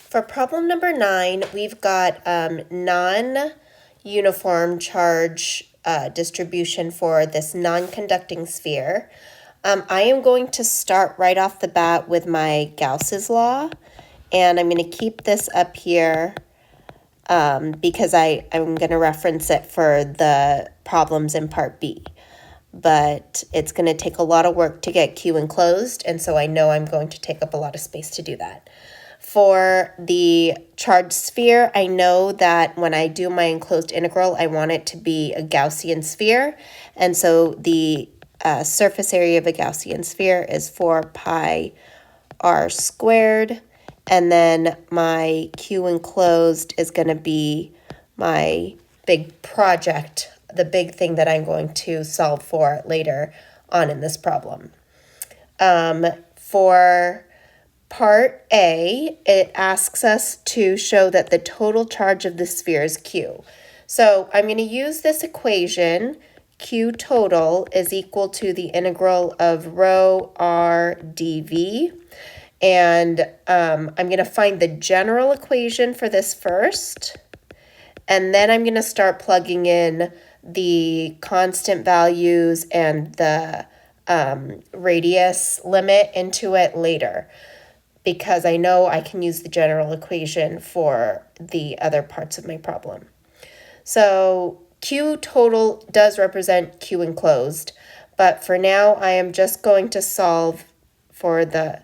For problem number 9, we've got non-uniform charge distribution for this non-conducting sphere. I am going to start right off the bat with my Gauss's law, and I'm going to keep this up here because I'm going to reference it for the problems in part B. But it's going to take a lot of work to get Q enclosed, and so I know I'm going to take up a lot of space to do that. For the charged sphere, I know that when I do my enclosed integral, I want it to be a Gaussian sphere, and so the surface area of a Gaussian sphere is 4 pi r squared, and then my Q enclosed is going to be my big project, the big thing that I'm going to solve for later on in this problem. For part A, it asks us to show that the total charge of the sphere is Q. So I'm going to use this equation. Q total is equal to the integral of rho r dv. And I'm going to find the general equation for this first. And then I'm going to start plugging in the constant values and the radius limit into it later, because I know I can use the general equation for the other parts of my problem. So Q total does represent Q enclosed, but for now I am just going to solve for the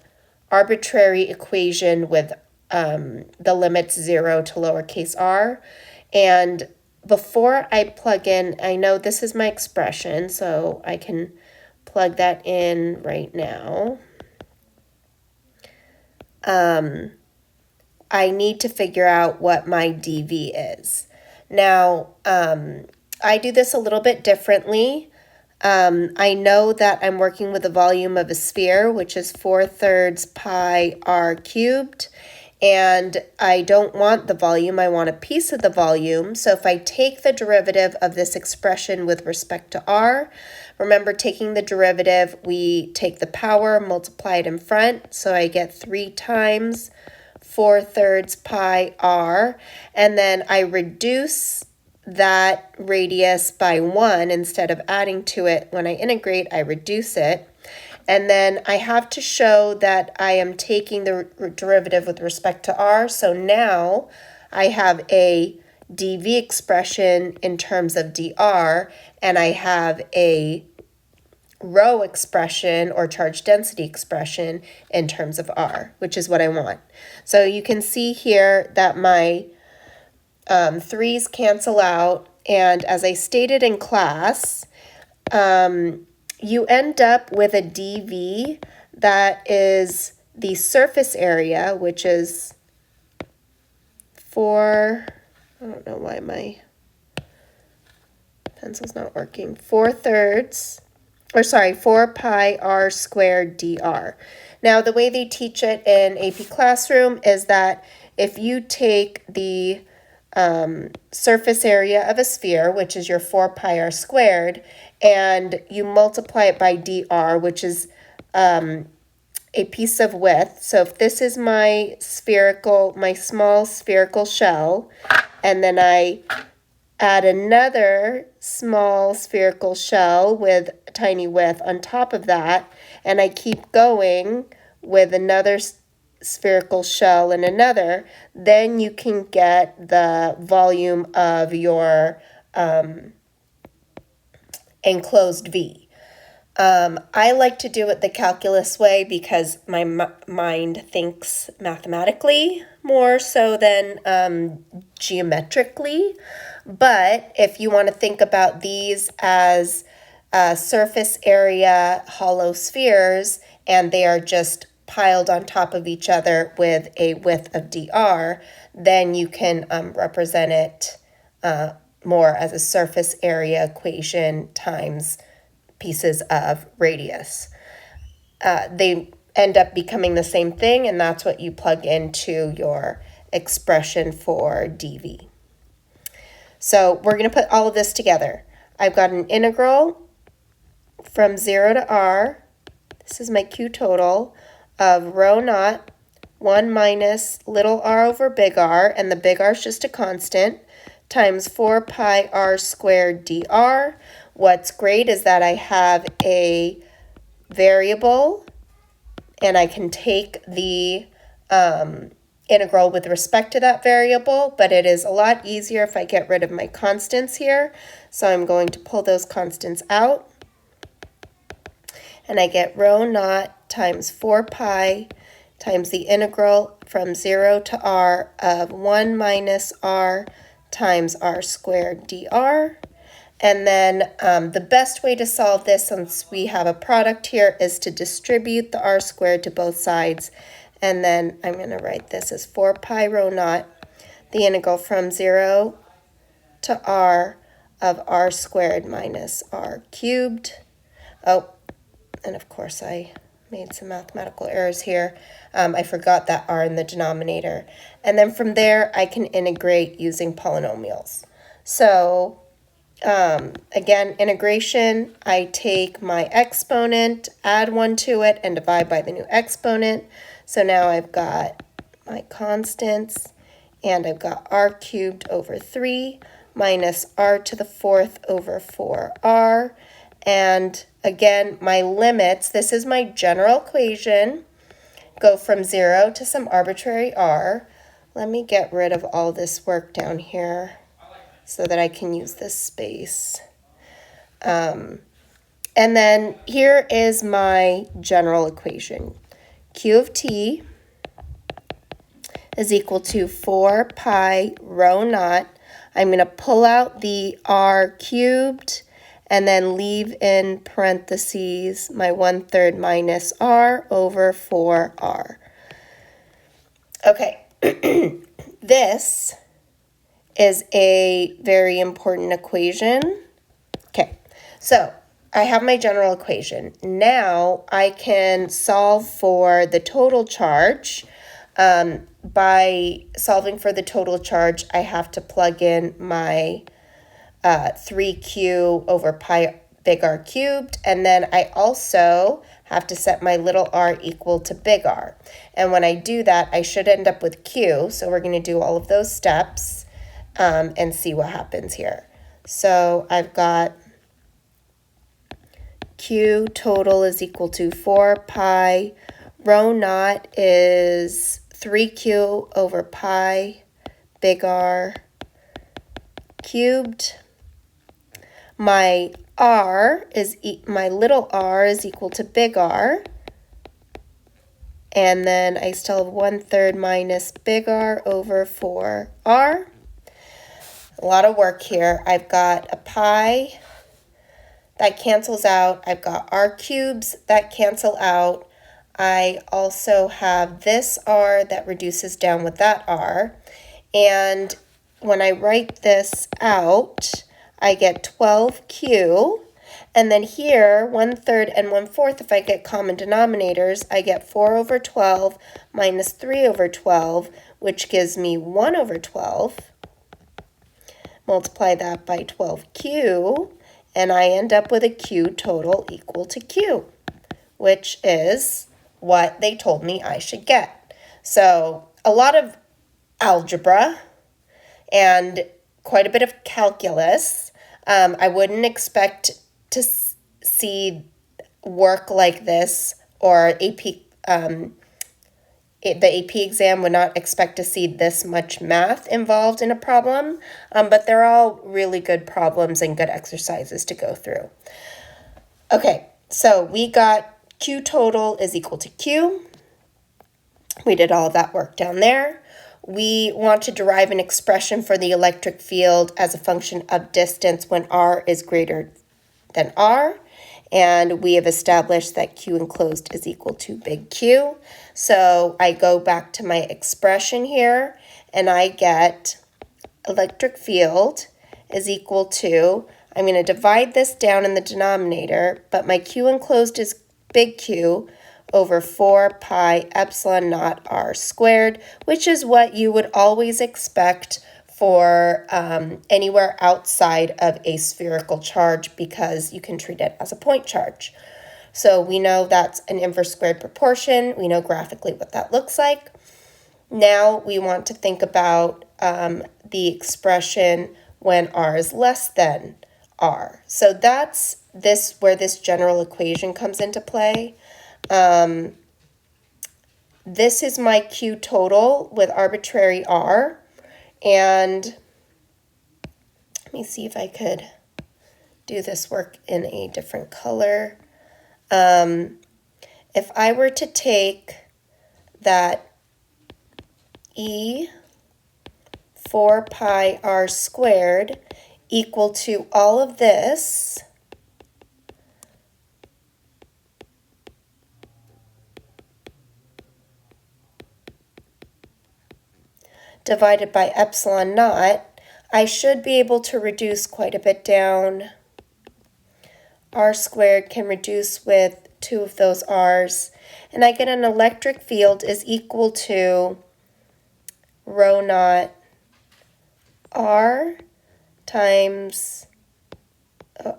arbitrary equation with the limits 0 to lowercase r. And before I plug in, I know this is my expression, so I can plug that in right now. I need to figure out what my dv is. Now, I do this a little bit differently. I know that I'm working with the volume of a sphere, which is 4/3 pi r cubed, and I don't want the volume, I want a piece of the volume. So if I take the derivative of this expression with respect to r, remember taking the derivative, we take the power, multiply it in front, so I get 3 times 4/3 pi r, and then I reduce that radius by 1 instead of adding to it. When I integrate, I reduce it. And then I have to show that I am taking the derivative with respect to r. So now I have a dv expression in terms of dr, and I have a rho expression or charge density expression in terms of r, which is what I want. So you can see here that my 3's cancel out, and as I stated in class, you end up with a dv that is the surface area, which is 4, I don't know why my pencil's not working, 4 pi r squared dr. Now, the way they teach it in AP Classroom is that if you take the surface area of a sphere, which is your 4 pi r squared, and you multiply it by dr, which is a piece of width. So if this is my small spherical shell, and then I add another small spherical shell with a tiny width on top of that, and I keep going with another spherical shell and another, then you can get the volume of your enclosed V. I like to do it the calculus way because my mind thinks mathematically more so than geometrically. But if you want to think about these as surface area hollow spheres, and they are just piled on top of each other with a width of dr, then you can represent it more as a surface area equation times pieces of radius. They end up becoming the same thing, and that's what you plug into your expression for dv. So we're going to put all of this together. I've got an integral from 0 to r, this is my Q total, of rho naught 1 minus little r over big R, and the big R is just a constant, times 4 pi r squared dr. What's great is that I have a variable, and I can take the integral with respect to that variable, but it is a lot easier if I get rid of my constants here. So I'm going to pull those constants out, and I get rho naught times 4 pi times the integral from 0 to r of 1 minus r times r squared dr. And then the best way to solve this, since we have a product here, is to distribute the r squared to both sides. And then I'm going to write this as 4 pi rho naught, the integral from 0 to r of r squared minus r cubed. Oh, and of course I made some mathematical errors here. I forgot that r in the denominator. And then from there, I can integrate using polynomials. So again, integration, I take my exponent, add 1 to it, and divide by the new exponent. So now I've got my constants, and I've got r cubed over 3 minus r to the 4th over 4r. And again, my limits, this is my general equation, go from 0 to some arbitrary r. Let me get rid of all this work down here so that I can use this space. And then here is my general equation. Q of t is equal to 4 pi rho naught. I'm going to pull out the r cubed and then leave in parentheses my 1/3 minus r over 4r. Okay, this is a very important equation. Okay, so I have my general equation. Now I can solve for the total charge. By solving for the total charge, I have to plug in my 3q over pi big R cubed, and then I also have to set my little r equal to big R. And when I do that, I should end up with q, so we're going to do all of those steps and see what happens here. So I've got q total is equal to 4 pi, rho naught is 3q over pi big R cubed. My r is my little r is equal to big R, and then I still have 1/3 minus big R over 4r. A lot of work here. I've got a pi that cancels out. I've got r cubes that cancel out. I also have this r that reduces down with that r. And when I write this out, I get 12q. And then here, 1/3 and 1/4, if I get common denominators, I get 4 over 12 minus 3 over 12, which gives me 1 over 12. Multiply that by 12q, and I end up with a q total equal to q, which is what they told me I should get. So a lot of algebra and quite a bit of calculus. I wouldn't expect to see work like this, or the AP exam would not expect to see this much math involved in a problem, but they're all really good problems and good exercises to go through. Okay, so we got Q total is equal to Q. We did all of that work down there. We want to derive an expression for the electric field as a function of distance when R is greater than R. And we have established that Q enclosed is equal to big Q. So I go back to my expression here, and I get electric field is equal to, I'm going to divide this down in the denominator, but my Q enclosed is big Q over 4 pi epsilon naught r squared, which is what you would always expect for anywhere outside of a spherical charge, because you can treat it as a point charge. So we know that's an inverse squared proportion. We know graphically what that looks like. Now we want to think about the expression when r is less than r. So that's where this general equation comes into play. This is my Q total with arbitrary r. And let me see if I could do this work in a different color. If I were to take that E 4 pi r squared equal to all of this divided by epsilon naught, I should be able to reduce quite a bit down. R squared can reduce with 2 of those r's, and I get an electric field is equal to rho naught r times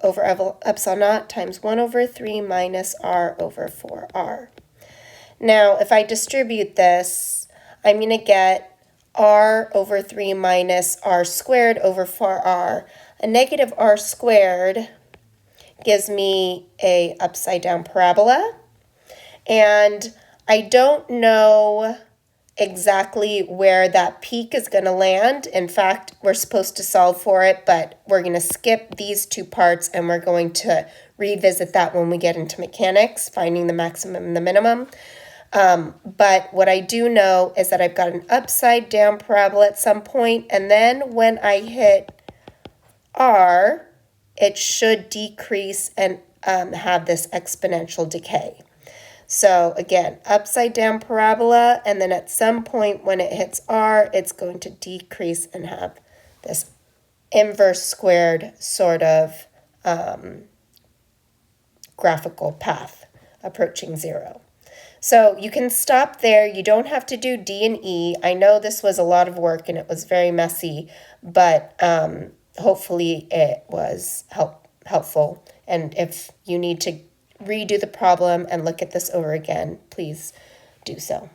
over epsilon naught times 1 over 3 minus r over 4r. Now, if I distribute this, I'm going to get r over 3 minus r squared over 4r. A negative r squared gives me a upside down parabola, and I don't know exactly where that peak is going to land. In fact, we're supposed to solve for it, but we're going to skip these two parts and we're going to revisit that when we get into mechanics, finding the maximum and the minimum. But what I do know is that I've got an upside down parabola at some point, and then when I hit r, it should decrease and have this exponential decay. So again, upside down parabola, and then at some point when it hits r, it's going to decrease and have this inverse squared sort of graphical path approaching 0. So you can stop there. You don't have to do D and E. I know this was a lot of work and it was very messy, but hopefully it was helpful. And if you need to redo the problem and look at this over again, please do so.